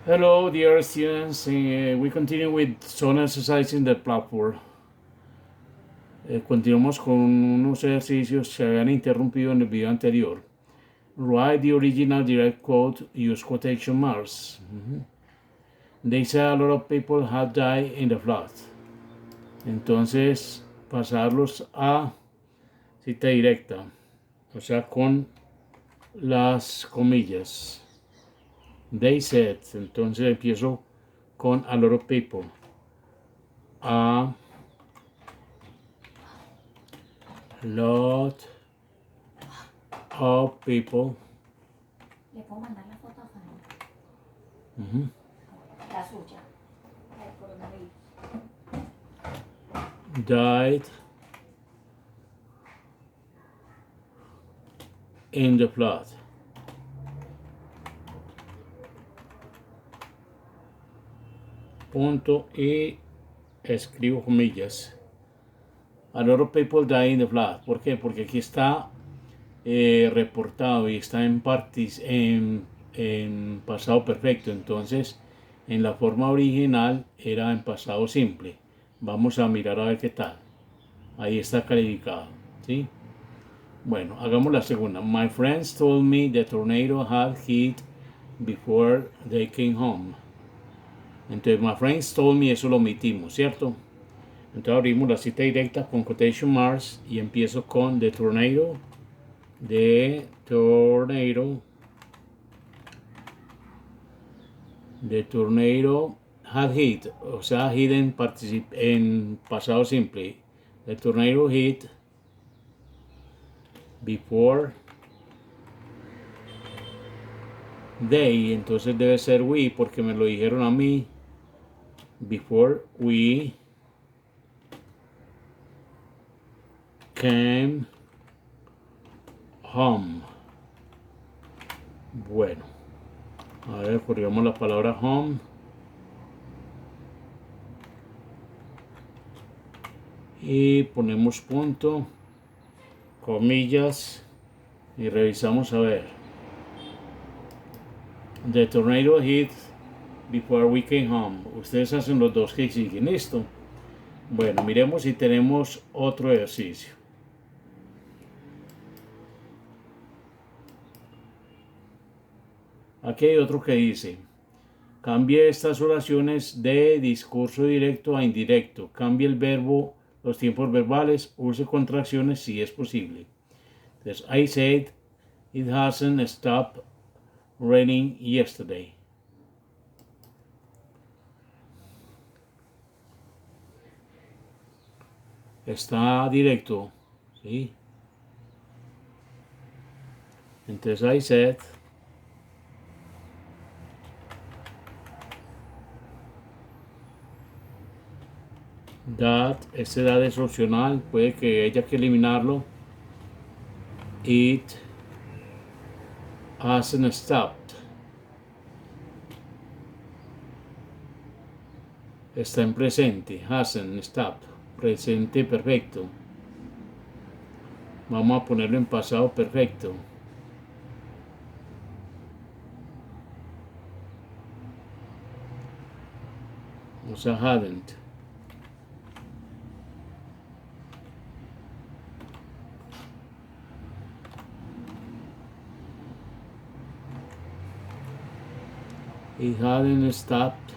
Hello, dear students. We continue with some exercises in the platform. Continuamos con unos ejercicios que se habían interrumpido en el video anterior. Write the original direct quote, use quotation marks. They say a lot of people have died in the flood. Entonces, pasarlos a cita directa, o sea, con las comillas. They said, entonces empiezo con a lot of people. A lot of people. Le puedo mandar la foto a Fanny. La suya. El coronavirus. Died in the flood. Punto y escribo comillas. A lot of people died in the flood. ¿Por qué? Porque aquí está reportado y está en pasado perfecto. Entonces, en la forma original era en pasado simple. Vamos a mirar a ver qué tal. Ahí está calificado, ¿sí? Bueno, hagamos la segunda. My friends told me the tornado had hit before they came home. Entonces, my friends told me, eso lo omitimos, ¿cierto? Entonces abrimos la cita directa con quotation marks y empiezo con the tornado. The tornado had hit, o sea, hit en pasado simple. The tornado hit before they, entonces debe ser we porque me lo dijeron a mí. Before we came home. Bueno, a ver, corrigamos la palabra home. Y ponemos punto, comillas y revisamos a ver. The tornado hit before we came home. Ustedes hacen los dos que siguen. Listo. Bueno, miremos si tenemos otro ejercicio. Aquí hay otro que dice: cambie estas oraciones de discurso directo a indirecto. Cambie el verbo, los tiempos verbales, use contracciones si es posible. Entonces, I said it hasn't stopped raining yesterday. Está directo, ¿sí? Entonces, I said that, este that es opcional, puede que haya que eliminarlo. It hasn't stopped. Está en presente, hasn't stopped, presente perfecto. Vamos a ponerlo en pasado perfecto. O sea, hadn't. It hadn't stopped.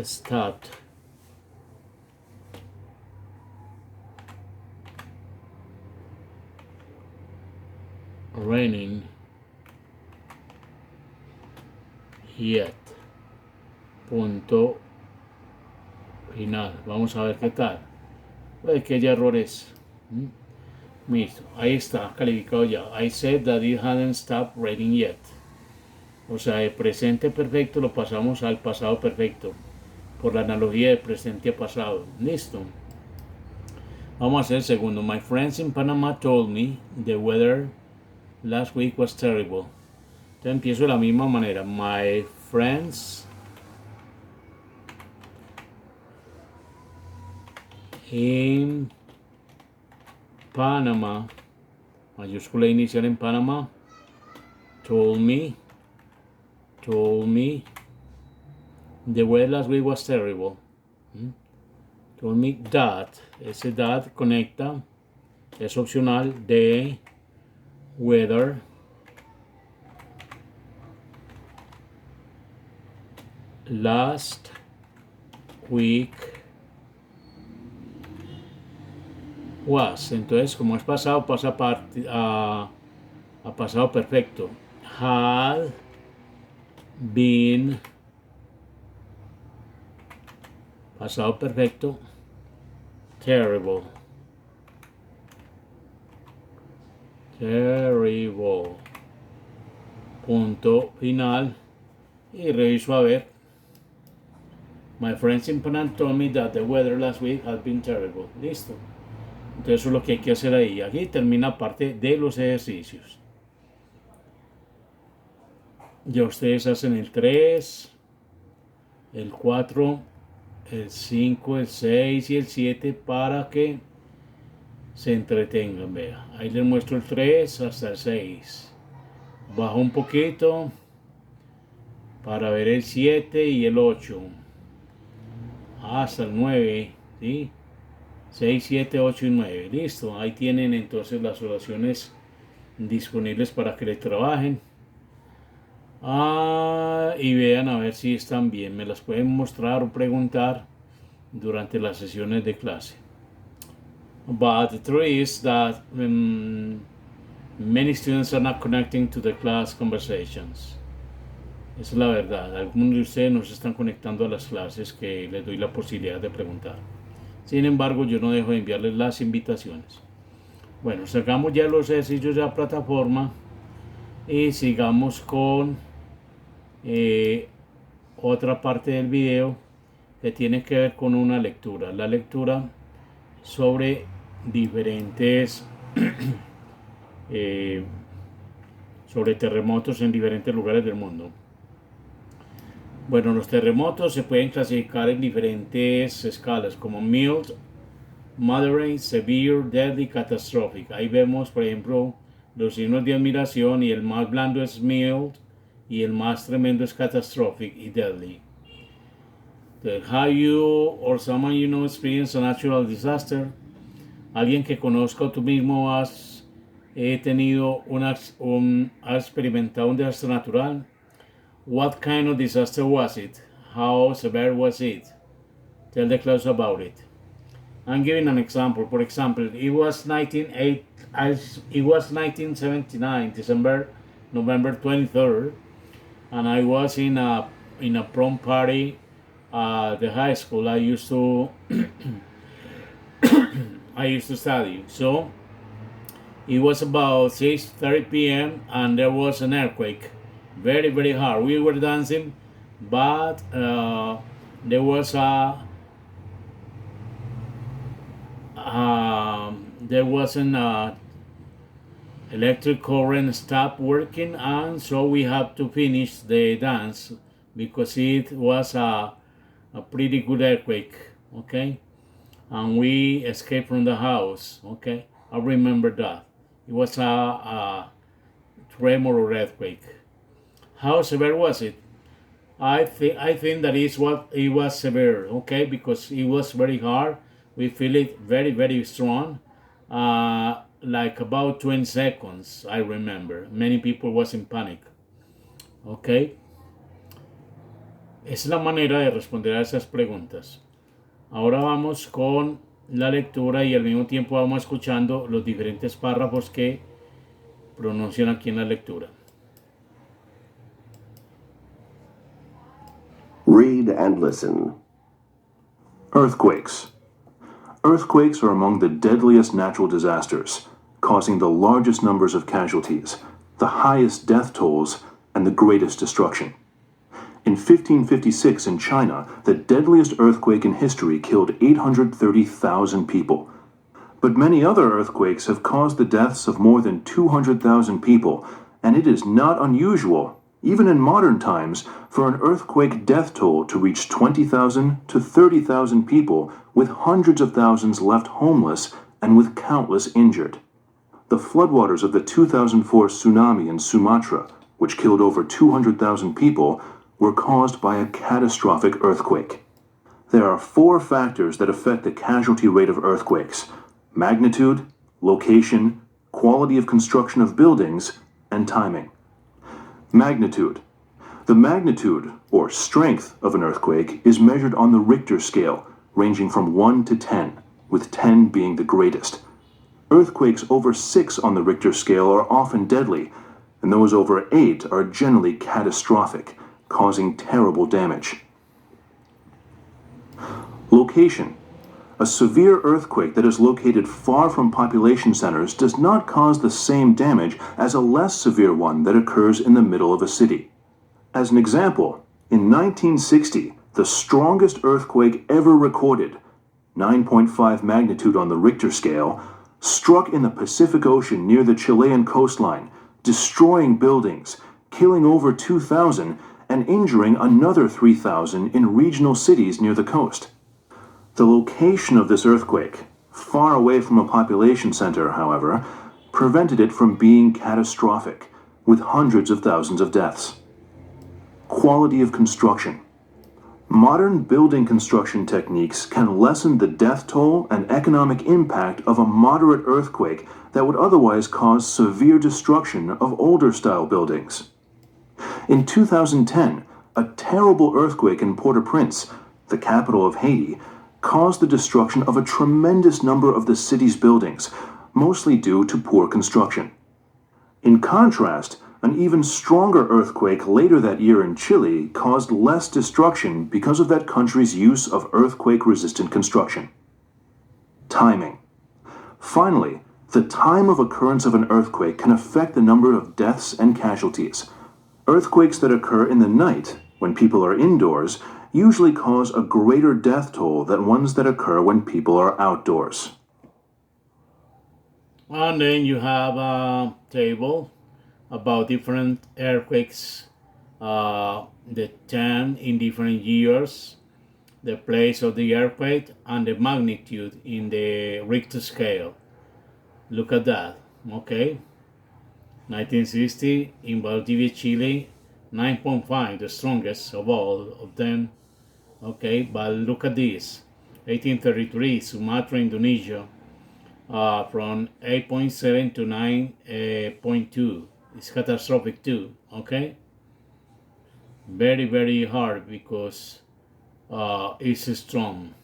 Stopped. Raining yet. Punto final. Vamos a ver qué tal. Puede que haya errores. Listo. Ahí está, calificado ya. I said that it hadn't stopped raining yet. O sea, el presente perfecto lo pasamos al pasado perfecto. Por la analogía de presente a pasado. Listo. Vamos a hacer el segundo. My friends in Panama told me the weather last week was terrible. Entonces empiezo de la misma manera. My friends in Panama, mayúscula inicial en Panama, told me the weather last week was terrible. Told me that, ese that conecta, es opcional, the weather last week was. Entonces, como es pasado, pasa a pasado perfecto. Had been, pasado perfecto, terrible. Punto final. Y reviso a ver. My friends in Panam told me that the weather last week had been terrible. Listo. Entonces eso es lo que hay que hacer ahí. Aquí termina parte de los ejercicios. Ya ustedes hacen el 3, el 4, el 5, el 6 y el 7 para que se entretengan. Vea, ahí les muestro el 3 hasta el 6. Bajo un poquito para ver el 7 y el 8. Hasta el 9, ¿sí? 6, 7, 8 y 9. Listo, ahí tienen entonces las oraciones disponibles para que le trabajen. Y vean a ver si están bien. Me las pueden mostrar o preguntar durante las sesiones de clase. But the truth is that many students are not connecting to the class conversations. Esa es la verdad. Algunos de ustedes no se están conectando a las clases que les doy la posibilidad de preguntar. Sin embargo, yo no dejo de enviarles las invitaciones. Bueno, sacamos ya los ejercicios de la plataforma y sigamos con otra parte del video que tiene que ver con una lectura. La lectura sobre diferentes sobre terremotos en diferentes lugares del mundo. Bueno, los terremotos se pueden clasificar en diferentes escalas, como mild, moderate, severe, deadly, catastrophic. Ahí vemos, por ejemplo, los signos de admiración, y el más blando es mild y el más tremendo es catastrophic y deadly. Have you or someone you know experienced a natural disaster? Alguien que conozca o tú mismo has experimentado un desastre natural. What kind of disaster was it? How severe was it? Tell the class about it. I'm giving an example. For example, it was 1979, November 23rd, and I was in a prom party at the high school I used to study. So it was about 6:30 p.m. and there was an earthquake. Very, very hard. We were dancing, but there was an electric current stopped working, and so we had to finish the dance because it was a pretty good earthquake. Okay, and we escaped from the house. Okay, I remember that. It was a tremor or earthquake. How severe was it? I think that it was severe, okay, because it was very hard. We feel it very, very strong, like about 20 seconds, I remember. Many people was in panic, okay. Es la manera de responder a esas preguntas. Ahora vamos con la lectura y al mismo tiempo vamos escuchando los diferentes párrafos que pronuncian aquí en la lectura. Read and listen. Earthquakes. Earthquakes are among the deadliest natural disasters, causing the largest numbers of casualties, the highest death tolls, and the greatest destruction. In 1556 in China, the deadliest earthquake in history killed 830,000 people. But many other earthquakes have caused the deaths of more than 200,000 people, and it is not unusual, even in modern times, for an earthquake death toll to reach 20,000 to 30,000 people, with hundreds of thousands left homeless and with countless injured. The floodwaters of the 2004 tsunami in Sumatra, which killed over 200,000 people, were caused by a catastrophic earthquake. There are 4 factors that affect the casualty rate of earthquakes: magnitude, location, quality of construction of buildings, and timing. Magnitude. The magnitude, or strength, of an earthquake is measured on the Richter scale, ranging from 1 to 10, with 10 being the greatest. Earthquakes over 6 on the Richter scale are often deadly, and those over 8 are generally catastrophic, causing terrible damage. Location. A severe earthquake that is located far from population centers does not cause the same damage as a less severe one that occurs in the middle of a city. As an example, in 1960, the strongest earthquake ever recorded, 9.5 magnitude on the Richter scale, struck in the Pacific Ocean near the Chilean coastline, destroying buildings, killing over 2,000, and injuring another 3,000 in regional cities near the coast. The location of this earthquake, far away from a population center, however, prevented it from being catastrophic, with hundreds of thousands of deaths. Quality of construction. Modern building construction techniques can lessen the death toll and economic impact of a moderate earthquake that would otherwise cause severe destruction of older-style buildings. In 2010, a terrible earthquake in Port-au-Prince, the capital of Haiti, caused the destruction of a tremendous number of the city's buildings, mostly due to poor construction. In contrast, an even stronger earthquake later that year in Chile caused less destruction because of that country's use of earthquake-resistant construction. Timing. Finally, the time of occurrence of an earthquake can affect the number of deaths and casualties. Earthquakes that occur in the night, when people are indoors, usually cause a greater death toll than ones that occur when people are outdoors. And then you have a table about different earthquakes, the time in different years, the place of the earthquake, and the magnitude in the Richter scale. Look at that, okay? 1960 in Valdivia, Chile, 9.5, the strongest of all of them. Okay, but look at this. 1833, Sumatra, Indonesia, from 8.7 to 9.2. It's catastrophic too, okay? Very, very hard because it's strong.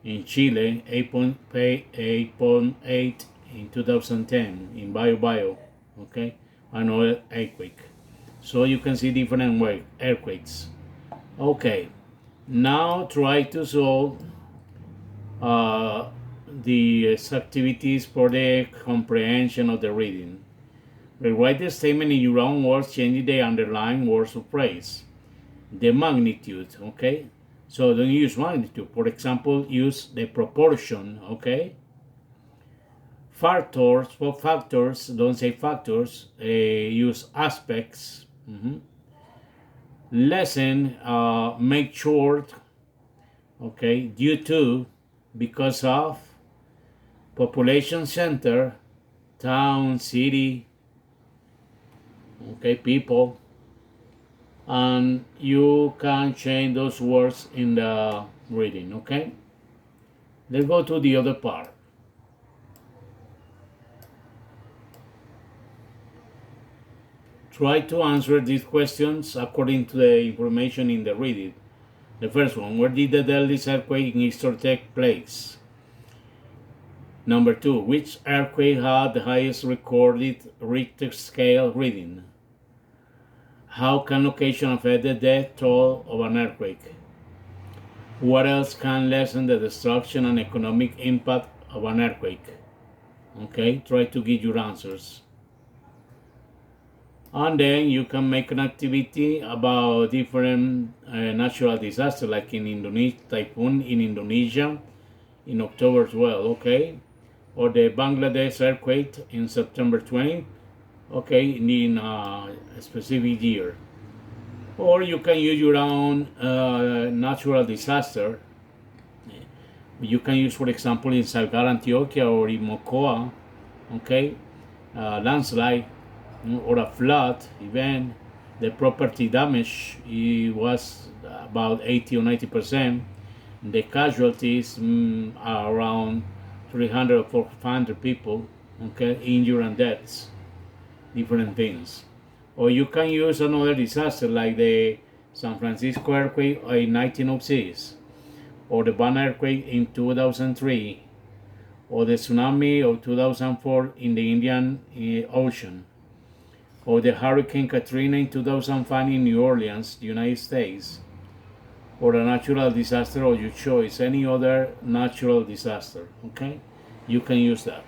In Chile, 8.8 in 2010 in Bio, okay? Another earthquake. So you can see different earthquakes. Okay, now try to solve the activities for the comprehension of the reading. Rewrite the statement in your own words, changing the underlying words of phrase. The magnitude, okay? So don't use magnitude. For example, use the proportion, okay? Factors, for factors, don't say factors, use aspects. Lesson, make short, okay? Due to, because of, population center, town, city, okay, people, and you can change those words in the reading, okay? Let's go to the other part. Try to answer these questions according to the information in the reading. The first one, where did the deadliest earthquake in history take place? Number 2, which earthquake had the highest recorded Richter scale reading? How can location affect the death toll of an earthquake? What else can lessen the destruction and economic impact of an earthquake? Okay, try to give your answers. And then you can make an activity about different natural disasters, like in Indonesia, typhoon in Indonesia in October as well, okay? Or the Bangladesh earthquake in September 20, okay, in a specific year. Or you can use your own natural disaster. You can use, for example, in Salgar, Antioquia, or in Mocoa, okay, landslide, or a flood event. The property damage, it was about 80 or 90%. The casualties are around 300 or 400 people, okay, injured and deaths, different things. Or you can use another disaster like the San Francisco earthquake in 1906, or the Van earthquake in 2003, or the tsunami of 2004 in the Indian Ocean, or the Hurricane Katrina in 2005 in New Orleans, United States, or a natural disaster of your choice, any other natural disaster, okay? You can use that.